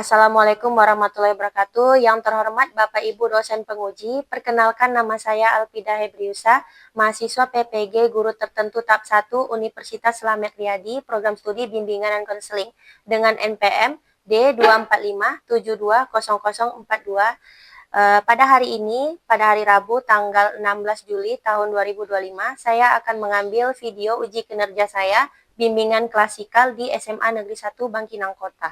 Assalamualaikum warahmatullahi wabarakatuh. Yang terhormat Bapak Ibu dosen penguji, perkenalkan nama saya Alfidah Hebriusa, mahasiswa PPG Guru Tertentu tahap 1 Universitas Slamet Riyadi, program studi bimbingan dan konseling dengan NPM D245720042. Pada hari ini, pada hari Rabu tanggal 16 Juli tahun 2025, saya akan mengambil video uji kinerja saya bimbingan klasikal di SMA Negeri 1 Bangkinang Kota.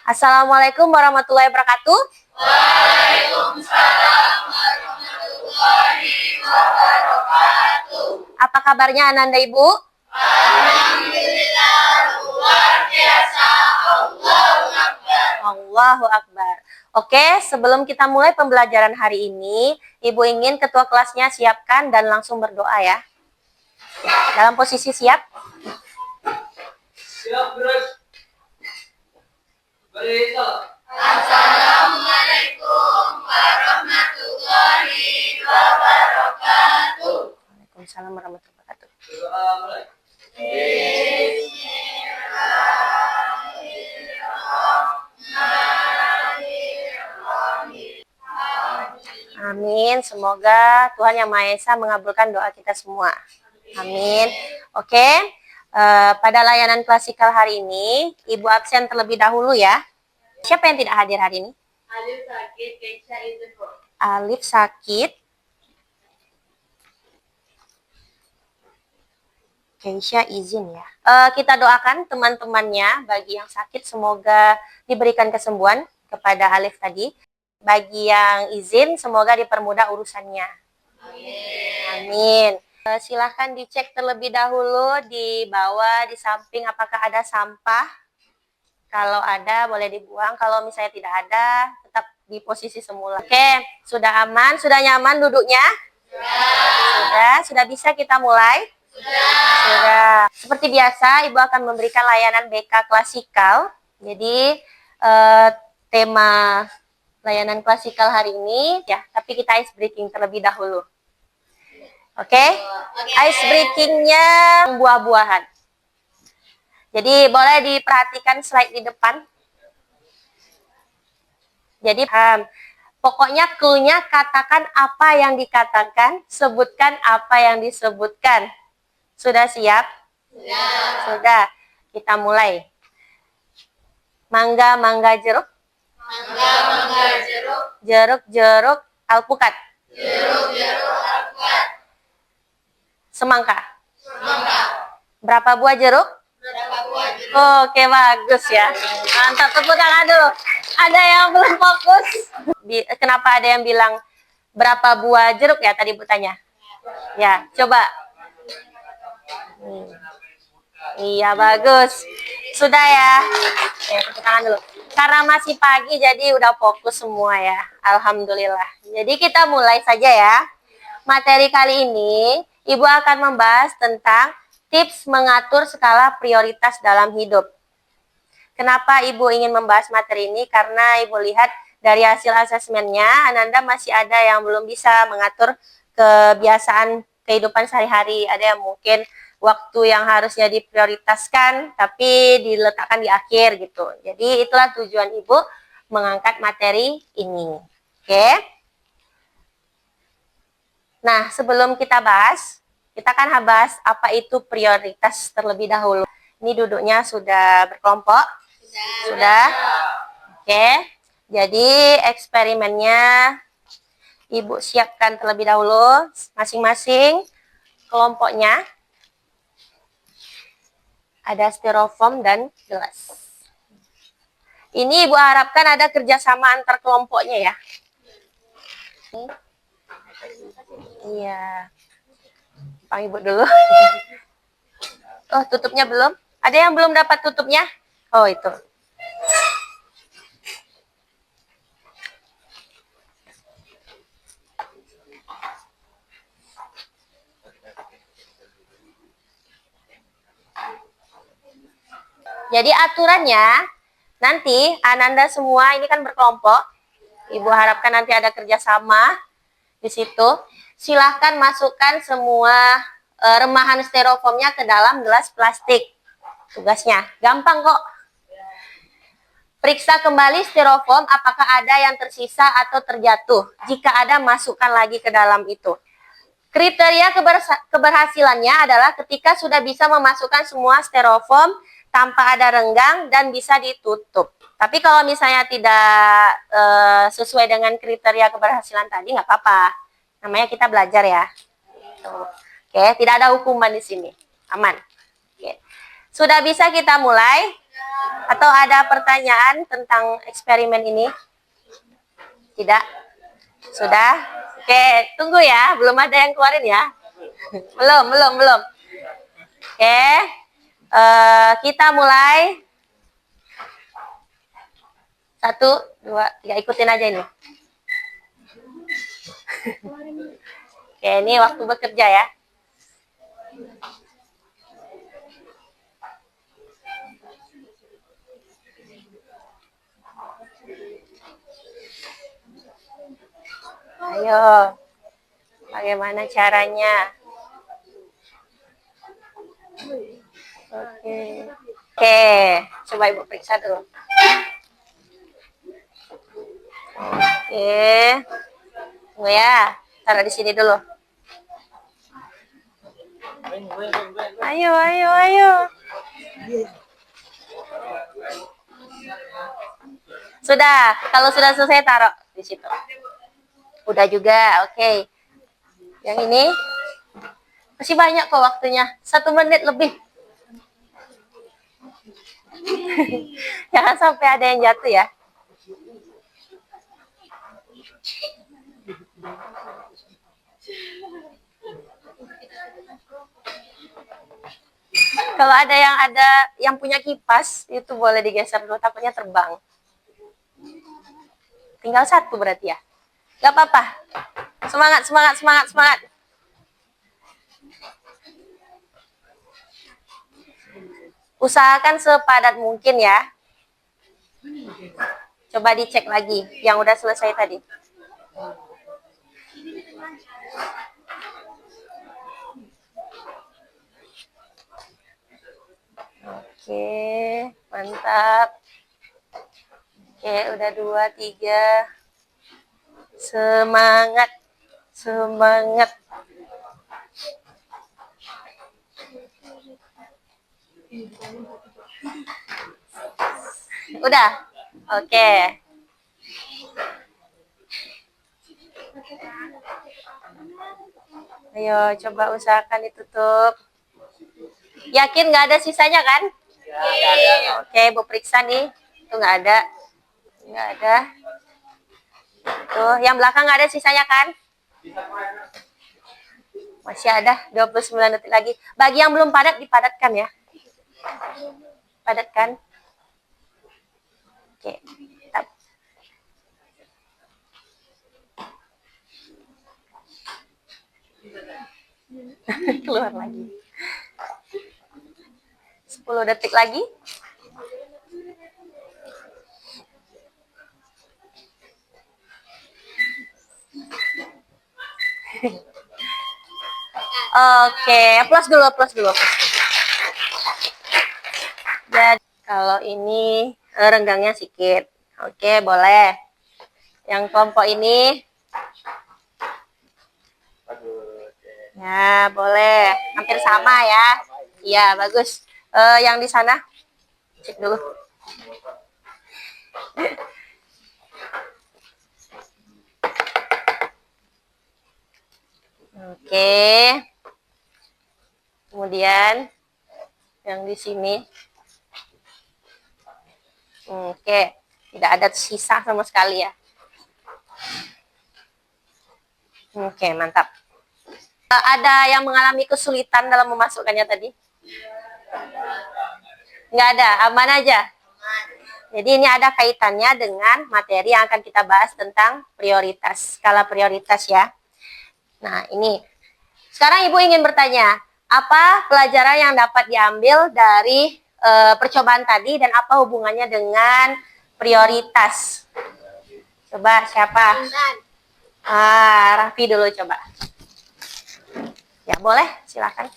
Assalamualaikum warahmatullahi wabarakatuh. Waalaikumsalam warahmatullahi wabarakatuh. Apa kabarnya Ananda Ibu? Alhamdulillah, luar biasa. Allahu Akbar. Allahu Akbar. Oke, sebelum kita mulai pembelajaran hari ini, Ibu ingin ketua kelasnya siapkan dan langsung berdoa ya. Dalam posisi siap. Siap, terus. Assalamualaikum warahmatullahi wabarakatuh. Waalaikumsalam warahmatullahi wabarakatuh. Doa mulai. Amin. Semoga Tuhan Yang Maha Esa mengabulkan doa kita semua. Amin. Oke. Pada layanan klasikal hari ini, Ibu absen terlebih dahulu ya. Siapa yang tidak hadir hari ini? Alif sakit, Keisha izin kok. Alif sakit. Keisha izin ya. Kita doakan teman-temannya bagi yang sakit semoga diberikan kesembuhan kepada Alif tadi. Bagi yang izin semoga dipermudah urusannya. Amin. Amin. Silahkan dicek terlebih dahulu di bawah, di samping apakah ada sampah. Kalau ada boleh dibuang, kalau misalnya tidak ada tetap di posisi semula. Oke, sudah aman, sudah nyaman duduknya? Sudah bisa kita mulai? Sudah. Seperti biasa, Ibu akan memberikan layanan BK klasikal. Jadi tema layanan klasikal hari ini ya, tapi kita ice breaking terlebih dahulu. Oke? Ice breakingnya buah-buahan. Jadi boleh diperhatikan slide di depan. Jadi pokoknya clue-nya katakan apa yang dikatakan, sebutkan apa yang disebutkan. Sudah siap? Sudah. Kita mulai. Mangga, mangga, jeruk. Mangga, mangga, jeruk. Jeruk, jeruk, alpukat. Jeruk, jeruk, alpukat. Semangka. Semangka. Berapa buah jeruk? Berapa buah jeruk? Oke, bagus ya. Mantap, tepuk tangan dulu. Ada yang belum fokus? Kenapa ada yang bilang berapa buah jeruk ya tadi Bu tanya? Ya, coba. Iya, bagus. Sudah ya. Oke, tepuk tangan dulu. Karena masih pagi jadi udah fokus semua ya. Alhamdulillah. Jadi kita mulai saja ya. Materi kali ini Ibu akan membahas tentang tips mengatur skala prioritas dalam hidup. Kenapa Ibu ingin membahas materi ini? Karena Ibu lihat dari hasil asesmennya, Ananda masih ada yang belum bisa mengatur kebiasaan kehidupan sehari-hari. Ada yang mungkin waktu yang harusnya diprioritaskan, tapi diletakkan di akhir gitu. Jadi itulah tujuan Ibu mengangkat materi ini. Oke? Nah, sebelum kita bahas, kita akan bahas apa itu prioritas terlebih dahulu. Ini duduknya sudah berkelompok? Sudah? Oke. Jadi eksperimennya Ibu siapkan terlebih dahulu masing-masing kelompoknya. Ada styrofoam dan gelas. Ini Ibu harapkan ada kerjasama antar kelompoknya ya. Iya. Pang Ibu dulu. Oh, tutupnya belum? Ada yang belum dapat tutupnya? Oh, itu. Jadi aturannya nanti Ananda semua ini kan berkelompok. Ibu harapkan nanti ada kerjasama di situ. Silahkan masukkan semua remahan styrofoamnya ke dalam gelas plastik. tugasnya. Gampang kok. Periksa kembali styrofoam apakah ada yang tersisa atau terjatuh. Jika ada, masukkan lagi ke dalam itu. Kriteria keberhasilannya adalah ketika sudah bisa memasukkan semua styrofoam tanpa ada renggang dan bisa ditutup. Tapi kalau misalnya tidak sesuai dengan kriteria keberhasilan tadi, nggak apa-apa. Namanya kita belajar ya. Oke, tidak ada hukuman di sini. Aman. Oke. Sudah bisa kita mulai? Atau ada pertanyaan tentang eksperimen ini? Tidak? Sudah? Oke, tunggu ya. Belum ada yang keluarin ya? Belum. Oke. Kita mulai. 1, 2, 3. Ikutin aja ini. Oke, ini waktu bekerja ya. Ayo, bagaimana caranya? Oke, coba Ibu periksa dulu. Oke, tunggu ya, taruh di sini dulu. Ayo. Sudah, kalau sudah selesai taruh di situ. Udah juga, oke. Yang ini masih banyak kok waktunya, 1 menit lebih. Jangan sampai ada yang jatuh ya. Kalau ada yang punya kipas, itu boleh digeser dulu, takutnya terbang. Tinggal 1 berarti ya. Gak apa-apa. Semangat. Usahakan sepadat mungkin ya. Coba dicek lagi yang udah selesai tadi. Oke, mantap. Oke, udah 2, 3. Semangat. Udah? Oke. Ayo, coba usahakan ditutup. Yakin nggak ada sisanya kan? Oke, Bu periksa nih. Itu nggak ada. Tuh, yang belakang nggak ada sisanya kan? Masih ada 29 detik lagi. Bagi yang belum padat, dipadatkan ya. Padatkan. Oke. Keluar lagi. 10 detik lagi. Oke, plus dulu. Jadi kalau ini renggangnya sedikit. Oke, boleh. Yang kelompok ini. Ya, boleh. Hampir sama ya. Iya, bagus. Yang di sana, cek dulu. Oke. Kemudian yang di sini. Oke, tidak ada sisa sama sekali ya. Oke, mantap. Ada yang mengalami kesulitan dalam memasukkannya tadi? Nggak ada, aman aja. Jadi ini ada kaitannya dengan materi yang akan kita bahas tentang prioritas, skala prioritas ya. Nah, ini. Sekarang Ibu ingin bertanya, apa pelajaran yang dapat diambil dari percobaan tadi dan apa hubungannya dengan prioritas? Coba siapa? Raffi dulu coba. Ya boleh, silakan.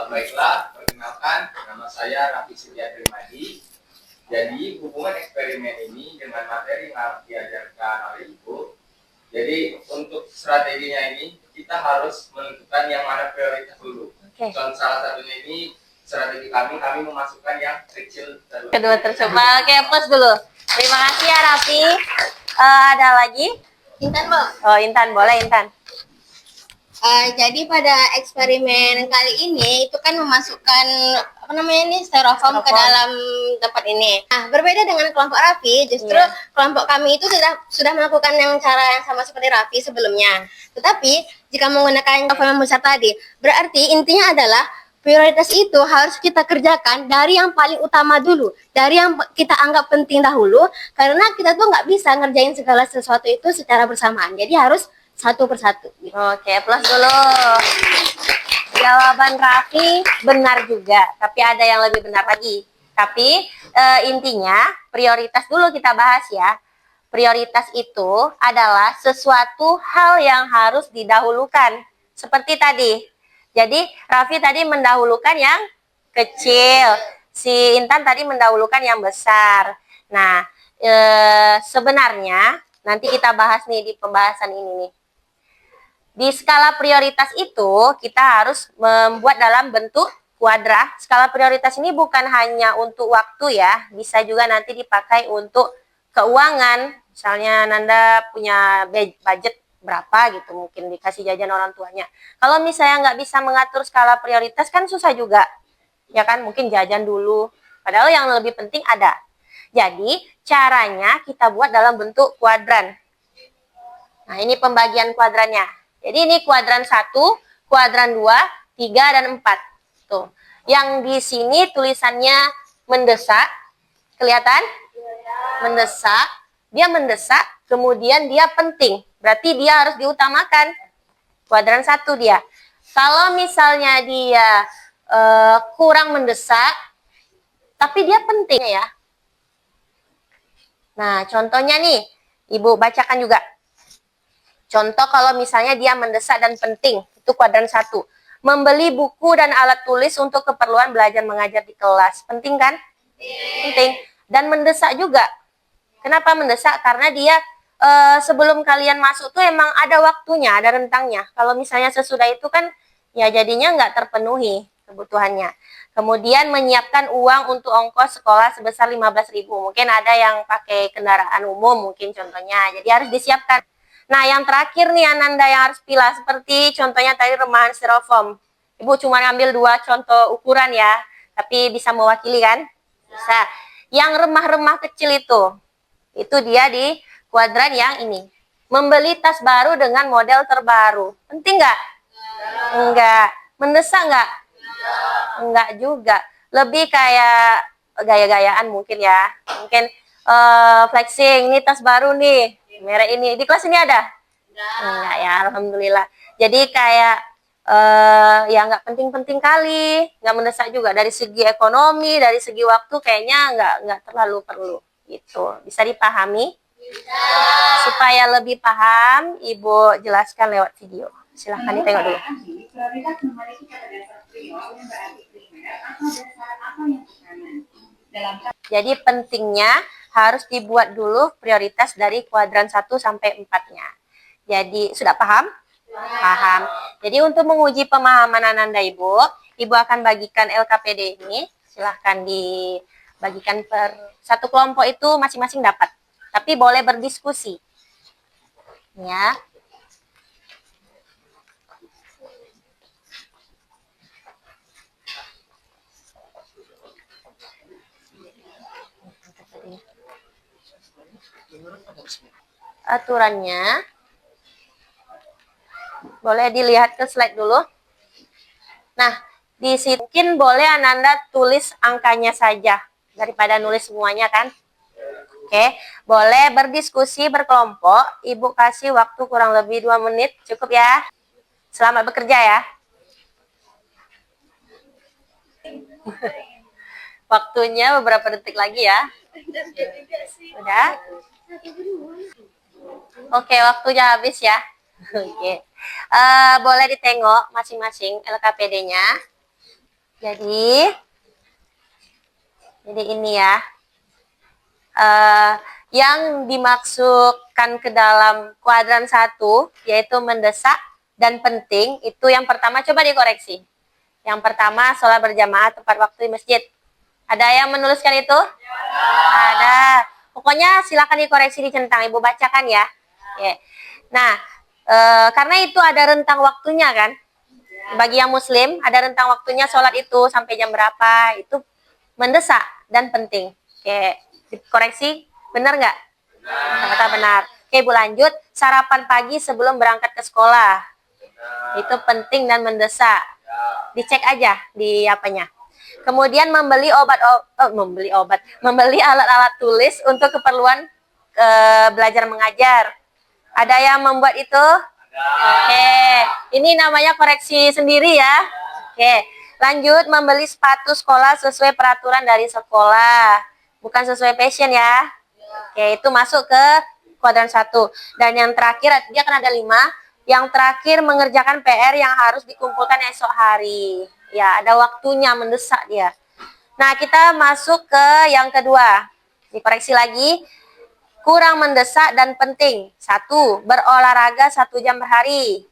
Baiklah, Perkenalkan, nama saya Raffi Setia Trimadi. Jadi hubungan eksperimen ini dengan materi yang diajarkan oleh Ibu. Jadi untuk strateginya ini kita harus menentukan yang mana prioritas dulu. Contoh salah satunya ini strategi kami memasukkan yang kecil dulu. Kedua tercoba. Oke, plus dulu. Terima kasih ya Raffi. Ada lagi? Intan, Bu. Oh, Intan, boleh Intan. Jadi pada eksperimen kali ini itu kan memasukkan apa namanya ini styrofoam ke dalam tempat ini. Nah, berbeda dengan kelompok Raffi, justru kelompok kami itu sudah melakukan cara yang sama seperti Raffi sebelumnya. Tetapi jika menggunakan styrofoam yang besar tadi, berarti intinya adalah prioritas itu harus kita kerjakan dari yang paling utama dulu, dari yang kita anggap penting dahulu, karena kita tuh nggak bisa ngerjain segala sesuatu itu secara bersamaan. Jadi harus satu persatu. Oke, plus dulu. Jawaban Raffi benar juga, tapi ada yang lebih benar lagi. Tapi intinya prioritas dulu kita bahas ya. Prioritas itu adalah sesuatu hal yang harus didahulukan. Seperti tadi. Jadi Raffi tadi mendahulukan yang kecil. Si Intan tadi mendahulukan yang besar. Nah, sebenarnya nanti kita bahas nih di pembahasan ini nih. Di skala prioritas itu kita harus membuat dalam bentuk kuadrat. Skala prioritas ini bukan hanya untuk waktu ya, bisa juga nanti dipakai untuk keuangan. Misalnya Nanda punya budget berapa gitu, mungkin dikasih jajan orang tuanya. Kalau misalnya nggak bisa mengatur skala prioritas kan susah juga, ya kan, mungkin jajan dulu. Padahal yang lebih penting ada. Jadi caranya kita buat dalam bentuk kuadran. Nah ini pembagian kuadrannya. Jadi ini kuadran 1, kuadran 2, 3, dan 4. Tuh. Yang di sini tulisannya mendesak. Kelihatan? Mendesak. Dia mendesak, kemudian dia penting. Berarti dia harus diutamakan. Kuadran 1 dia. Kalau misalnya dia kurang mendesak, tapi dia penting ya. Nah, contohnya nih, Ibu bacakan juga. Contoh kalau misalnya dia mendesak dan penting, itu kuadran 1. Membeli buku dan alat tulis untuk keperluan belajar mengajar di kelas. Penting kan? Penting. Dan mendesak juga. Kenapa mendesak? Karena dia sebelum kalian masuk tuh emang ada waktunya, ada rentangnya. Kalau misalnya sesudah itu kan ya jadinya nggak terpenuhi kebutuhannya. Kemudian menyiapkan uang untuk ongkos sekolah sebesar 15.000. Mungkin ada yang pakai kendaraan umum mungkin contohnya. Jadi harus disiapkan. Nah, yang terakhir nih Ananda yang harus pilih seperti contohnya tadi remahan styrofoam. Ibu cuma ngambil 2 contoh ukuran ya, tapi bisa mewakili kan? Bisa. Yang remah-remah kecil itu dia di kuadran yang ini. Membeli tas baru dengan model terbaru. Penting nggak? Enggak. Mendesak nggak? Enggak juga. Lebih kayak gaya-gayaan mungkin ya. Mungkin flexing, ini tas baru nih. Merek ini. Di kelas ini ada? Enggak ya, alhamdulillah. Jadi kayak ya nggak penting-penting kali, nggak mendesak juga. Dari segi ekonomi, dari segi waktu kayaknya nggak terlalu perlu. Gitu. Bisa dipahami? Bisa. Supaya lebih paham, Ibu jelaskan lewat video. Silahkan ditengok dulu. Jadi pentingnya harus dibuat dulu prioritas dari kuadran 1 sampai 4-nya. Jadi sudah paham? Paham. Jadi untuk menguji pemahaman Ananda Ibu akan bagikan LKPD ini. Silahkan dibagikan per satu kelompok itu masing-masing dapat. Tapi boleh berdiskusi. Ya. Aturannya boleh dilihat ke slide dulu. Nah, di situ mungkin boleh Ananda tulis angkanya saja daripada nulis semuanya kan. Oke, boleh berdiskusi berkelompok. Ibu kasih waktu kurang lebih 2 menit, cukup ya. Selamat bekerja ya. Waktunya beberapa detik lagi ya. Udah? Oke, waktunya habis ya. Oke. Boleh ditengok masing-masing LKPD-nya. Jadi ini ya. Yang dimasukkan ke dalam kuadran 1 yaitu mendesak dan penting, itu yang pertama coba dikoreksi. Yang pertama sholat berjamaah tepat waktu di masjid. Ada yang menuliskan itu? Ada. Pokoknya silakan dikoreksi di centang, Ibu bacakan ya. Oke. Nah, karena itu ada rentang waktunya kan. Bagi yang muslim ada rentang waktunya sholat itu sampai jam berapa, itu mendesak dan penting. Oke, dikoreksi. Benar nggak? Kata benar. Oke, Ibu lanjut. Sarapan pagi sebelum berangkat ke sekolah. Itu penting dan mendesak. Dicek aja di apanya. Kemudian membeli alat-alat tulis untuk keperluan belajar mengajar. Ada yang membuat itu? Oke, ini namanya koreksi sendiri ya. Oke, lanjut membeli sepatu sekolah sesuai peraturan dari sekolah. Bukan sesuai passion ya. Oke, itu masuk ke kuadran 1. Dan yang terakhir, dia kan ada 5. Yang terakhir mengerjakan PR yang harus dikumpulkan esok hari. Ya, ada waktunya, mendesak dia. Nah, kita masuk ke yang kedua. Dikoreksi lagi. Kurang mendesak dan penting. 1, berolahraga 1 jam per hari.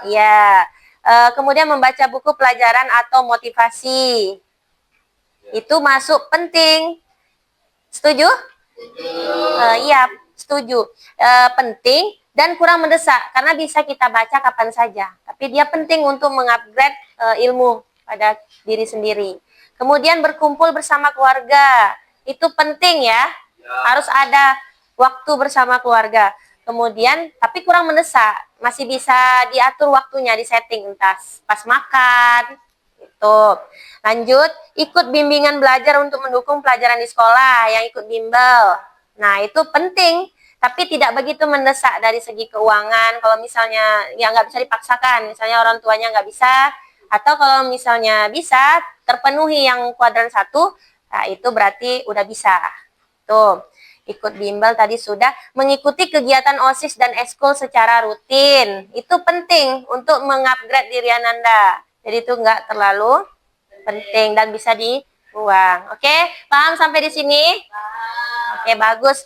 Ya. Kemudian membaca buku pelajaran atau motivasi. Itu masuk penting. Setuju? Iya, setuju. Penting dan kurang mendesak karena bisa kita baca kapan saja. Tapi dia penting untuk mengupgrade ilmu pada diri sendiri. Kemudian berkumpul bersama keluarga. Itu penting ya. Harus ada waktu bersama keluarga. Kemudian tapi kurang mendesak. Masih bisa diatur waktunya, disetting entah pas makan. Itu. Lanjut, ikut bimbingan belajar untuk mendukung pelajaran di sekolah, yang ikut bimbel. Nah, itu penting, tapi tidak begitu mendesak dari segi keuangan. Kalau misalnya ya nggak bisa dipaksakan, misalnya orang tuanya nggak bisa, atau kalau misalnya bisa terpenuhi yang kuadran 1, nah itu berarti udah bisa. Tuh, ikut bimbel tadi sudah, mengikuti kegiatan OSIS dan ekskul secara rutin. Itu penting untuk mengupgrade diri Ananda. Jadi itu nggak terlalu penting dan bisa dibuang. Oke, paham sampai di sini? Oke, bagus.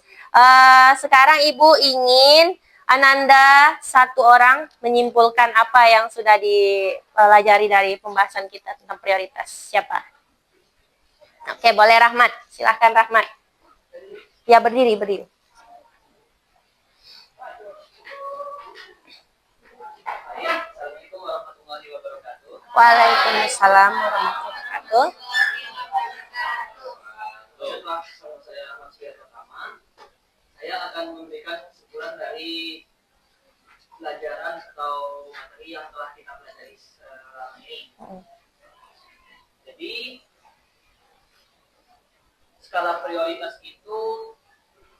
Sekarang Ibu ingin Ananda satu orang menyimpulkan apa yang sudah dipelajari dari pembahasan kita tentang prioritas. Siapa? Oke, boleh Rahmat. Silahkan Rahmat. Ya, berdiri. Waalaikumsalam warahmatullahi wabarakatuh. Saya akan memberikan kesimpulan dari pelajaran atau materi yang telah kita pelajari selama ini. Jadi skala prioritas itu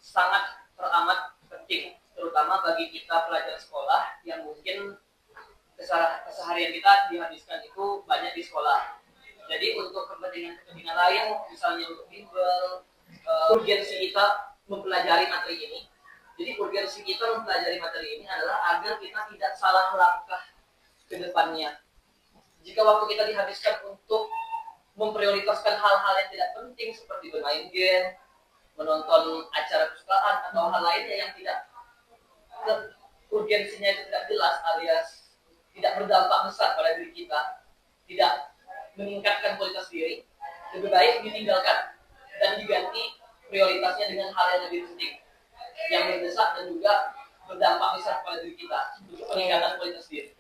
sangat teramat penting, terutama bagi kita pelajar sekolah yang mungkin keseharian kita dihabiskan itu banyak di sekolah. Jadi untuk kepentingan lain, misalnya untuk bimbel, urgensi kita mempelajari materi ini. Jadi urgensi kita mempelajari materi ini adalah agar kita tidak salah langkah ke depannya. Jika waktu kita dihabiskan untuk memprioritaskan hal-hal yang tidak penting seperti bermain game, menonton acara kesukaan atau hal lainnya yang tidak urgensinya itu tidak jelas alias tidak berdampak besar pada diri kita, tidak meningkatkan kualitas diri, lebih baik ditinggalkan dan diganti prioritasnya dengan hal yang lebih penting, yang mendesak dan juga berdampak besar pada diri kita untuk peningkatan kualitas diri.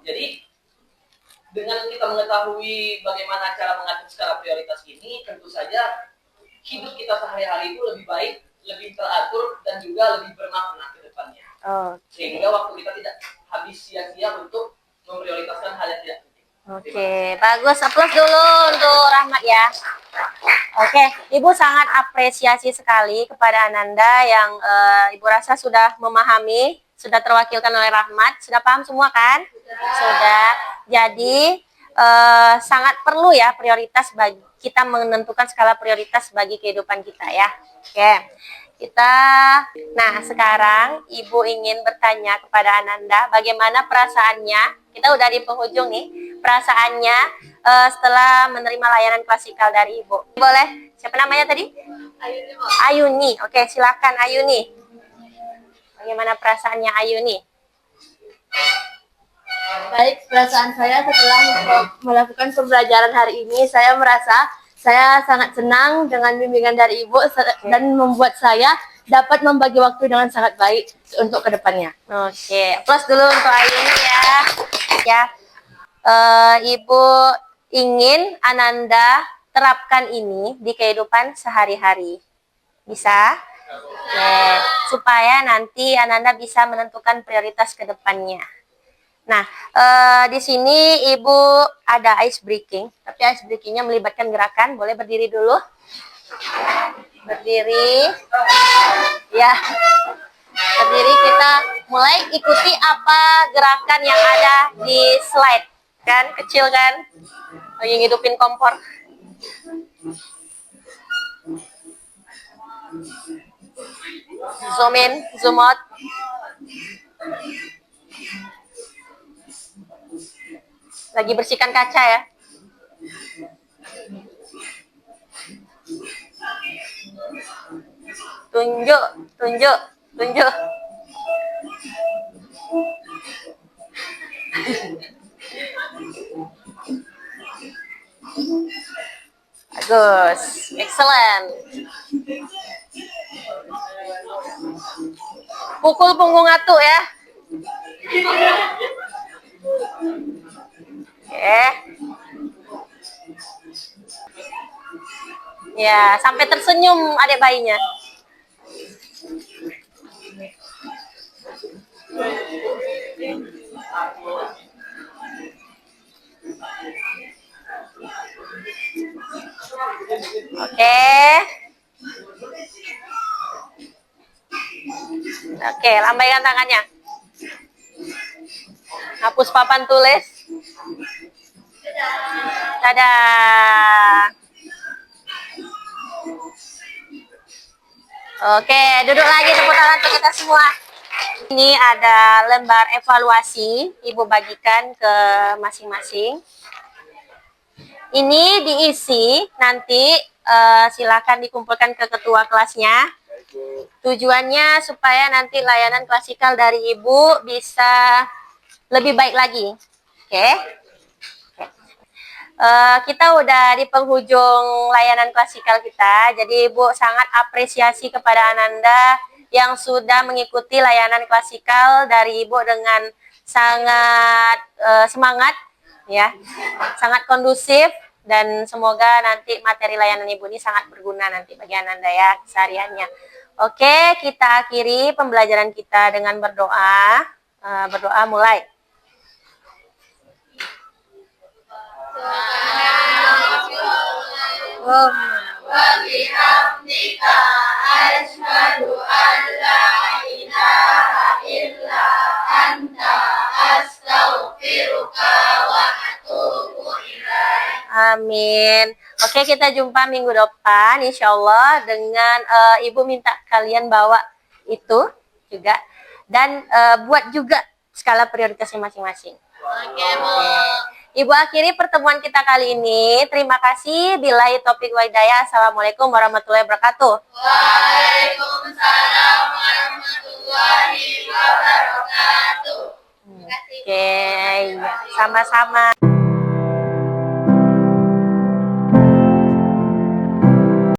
Jadi dengan kita mengetahui bagaimana cara mengatur skala prioritas ini, tentu saja hidup kita sehari-hari itu lebih baik, lebih teratur dan juga lebih bermakna ke depannya. Sehingga waktu kita tidak habis sia-sia untuk memprioritaskan hal yang tidak penting. Oke, bagus. Aplaus dulu untuk Rahmat ya. Oke, Ibu sangat apresiasi sekali kepada Ananda yang Ibu rasa sudah memahami, sudah terwakilkan oleh Rahmat. Sudah paham semua kan? Sudah. Jadi sangat perlu ya prioritas bagi kita menentukan skala prioritas bagi kehidupan kita ya. Oke. Nah sekarang Ibu ingin bertanya kepada Ananda bagaimana perasaannya kita udah di penghujung nih. Perasaannya setelah menerima layanan klasikal dari Ibu. Boleh, siapa namanya tadi? Ayuni, Bu. Ayuni. Oke, silakan Ayuni. Bagaimana perasaannya Ayuni? Baik, perasaan saya setelah melakukan pembelajaran hari ini, saya merasa saya sangat senang dengan bimbingan dari Ibu dan membuat saya dapat membagi waktu dengan sangat baik untuk kedepannya. Oke, plus dulu untuk Ayuni ya. Ya, Ibu ingin Ananda terapkan ini di kehidupan sehari-hari. Bisa? Supaya nanti Ananda bisa menentukan prioritas ke depannya. Nah, di sini Ibu ada ice breaking, tapi ice breakingnya melibatkan gerakan. Boleh berdiri dulu? Berdiri. Ya. Berdiri, kita mulai ikuti apa gerakan yang ada di slide. Kan, kecil kan? Lagi ngidupin kompor. Zoom in, zoom out. Lagi bersihkan kaca ya. Tunjuk, tunjuk, tunjuk. Bagus, excellent. Pukul punggung atu ya. Oke. Ya, sampai tersenyum adik bayinya. Oke. Oke, lambaikan tangannya. Hapus papan tulis. Dadah. Oke, duduk lagi, tepuk tangan untuk kita semua. Ini ada lembar evaluasi, Ibu bagikan ke masing-masing. Ini diisi, nanti silakan dikumpulkan ke ketua kelasnya. Tujuannya supaya nanti layanan klasikal dari Ibu bisa lebih baik lagi. Oke. Kita udah di penghujung layanan klasikal kita, jadi Ibu sangat apresiasi kepada Ananda yang sudah mengikuti layanan klasikal dari Ibu dengan sangat semangat, ya, sangat kondusif, dan semoga nanti materi layanan Ibu ini sangat berguna nanti bagi Ananda ya kesehariannya. Oke, kita akhiri pembelajaran kita dengan berdoa. Berdoa mulai. Wabihamdika asyhadu an la ilaha illa anta astaghfiruka wa atubu ilaik. Amin. Oke, kita jumpa minggu depan insya Allah dengan Ibu minta kalian bawa itu juga dan buat juga skala prioritasnya masing-masing. Oke, Bu. Ibu akhiri pertemuan kita kali ini. Terima kasih. Billahi taufiq wa hidayah. Assalamualaikum warahmatullahi wabarakatuh. Waalaikumsalam warahmatullahi wabarakatuh. Oke, sama-sama.